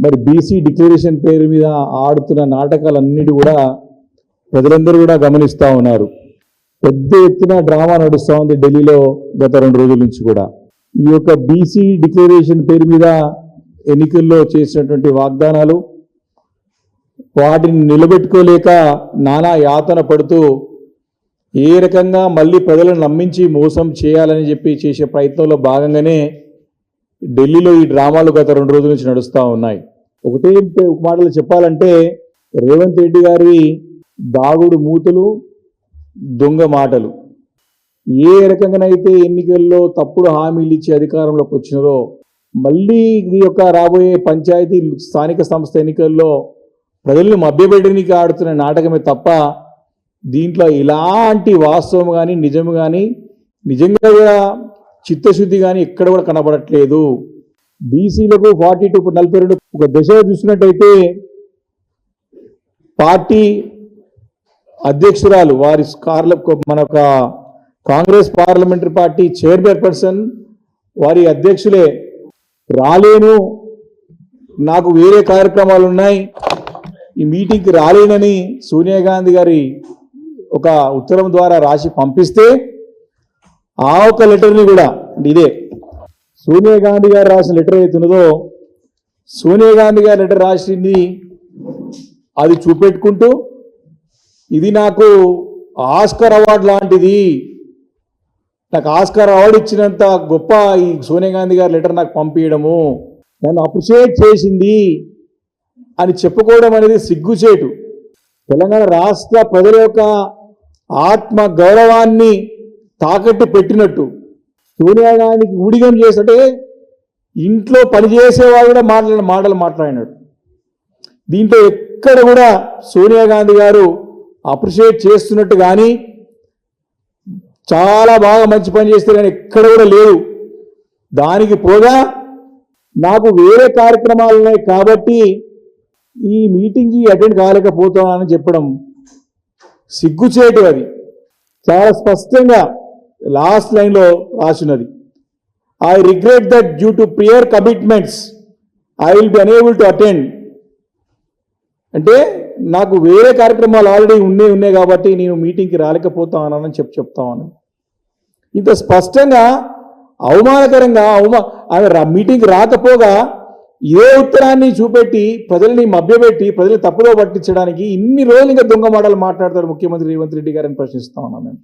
మరి BC declaration పేరు మీద ఆడుతున్న నాటకాలన్నిటి కూడా ప్రజలందరూ కూడా గమనిస్తూ ఉన్నారు. పెద్ద ఎత్తున డ్రామా నడుస్తూ ఉంది ఢిల్లీలో గత 2 రోజుల నుంచి కూడా. ఈ యొక్క బీసీ డిక్లరేషన్ పేరు మీద ఎన్నికల్లో చేసినటువంటి వాగ్దానాలు వాటిని నిలబెట్టుకోలేక నానా యాతన పడుతూ ఏ రకంగా మళ్ళీ ప్రజలను నమ్మించి మోసం చేయాలని చెప్పి చేసే ప్రయత్నంలో భాగంగానే ఢిల్లీలో ఈ డ్రామాలు గత 2 రోజుల నుంచి నడుస్తూ ఉన్నాయి. ఒకటే మాటలు చెప్పాలంటే రేవంత్ రెడ్డి గారి దాగుడు మూతలు, దొంగ మాటలు. ఏ రకంగానైతే ఎన్నికల్లో తప్పుడు హామీలు ఇచ్చి అధికారంలోకి వచ్చినారో మళ్ళీ ఈ యొక్క రాబోయే పంచాయతీ స్థానిక సంస్థ ఎన్నికల్లో ప్రజలను మభ్యపెట్టడానికి ఆడుతున్న నాటకమే తప్ప దీంట్లో ఇలాంటి వాస్తవం కానీ నిజం కానీ నిజంగా కూడా చిత్తశుద్ధి కానీ ఎక్కడ కూడా కనబడట్లేదు. బీసీలకు 42 42 ఒక దశలో చూసినట్టయితే పార్టీ అధ్యక్షురాలు వారి మన కాంగ్రెస్ పార్లమెంటరీ పార్టీ చైర్పర్సన్ వారి అధ్యక్షులే రాలేను, నాకు వేరే కార్యక్రమాలు ఉన్నాయి, ఈ మీటింగ్కి రాలేనని సోనియా గాంధీ గారి ఒక ఉత్తరం ద్వారా రాసి పంపిస్తే ఆ ఒక లెటర్ని కూడా ఇదే సోనియా గాంధీ గారు రాసిన లెటర్ అవుతున్నదో సోనియా గాంధీ గారు లెటర్ రాసింది అది చూపెట్టుకుంటూ ఇది నాకు ఆస్కార్ అవార్డు లాంటిది, నాకు ఆస్కార్ అవార్డు ఇచ్చినంత గొప్ప ఈ సోనియా గాంధీ గారి లెటర్ నాకు పంపించడము, నన్ను అప్రిషియేట్ చేసింది అని చెప్పుకోవడం అనేది సిగ్గుచేటు. తెలంగాణ రాష్ట్ర ప్రజల యొక్క ఆత్మ గౌరవాన్ని తాకట్టు పెట్టినట్టు సోనియా గాంధీకి ఊడిగం చేస్తే ఇంట్లో పనిచేసేవాడు కూడా మాటలు మాట్లాడినాడు. దీంట్లో ఎక్కడ కూడా సోనియా గాంధీ గారు అప్రిషియేట్ చేస్తున్నట్టు కానీ చాలా బాగా మంచి పని చేస్తే కానీ ఎక్కడ కూడా లేదు. దానికి పోగా నాకు వేరే కార్యక్రమాలు ఉన్నాయి కాబట్టి ఈ మీటింగ్కి అటెండ్ కాలేకపోతున్నానని చెప్పడం సిగ్గుచేటు. అది చాలా స్పష్టంగా లాస్ట్ లైన్లో రాసినది, I regret that due to prior commitments I will be unable to attend. అంటే నాకు వేరే కార్యక్రమాలు ఆల్రెడీ ఉన్నాయి కాబట్టి నేను మీటింగ్కి రాలేకపోతానని చెప్తాను. ఇంత స్పష్టంగా అవమానకరంగా ఆమె మీటింగ్కి రాకపోగా ఏ ఉత్తరాన్ని చూపెట్టి ప్రజల్ని మభ్యపెట్టి ప్రజల్ని తప్పుదో పట్టించడానికి ఇన్ని రోజులు ఇంకా దొంగ మాటలు మాట్లాడతారు ముఖ్యమంత్రి రేవంత్ రెడ్డి గారిని ప్రశ్నిస్తా ఉన్నాను నేను.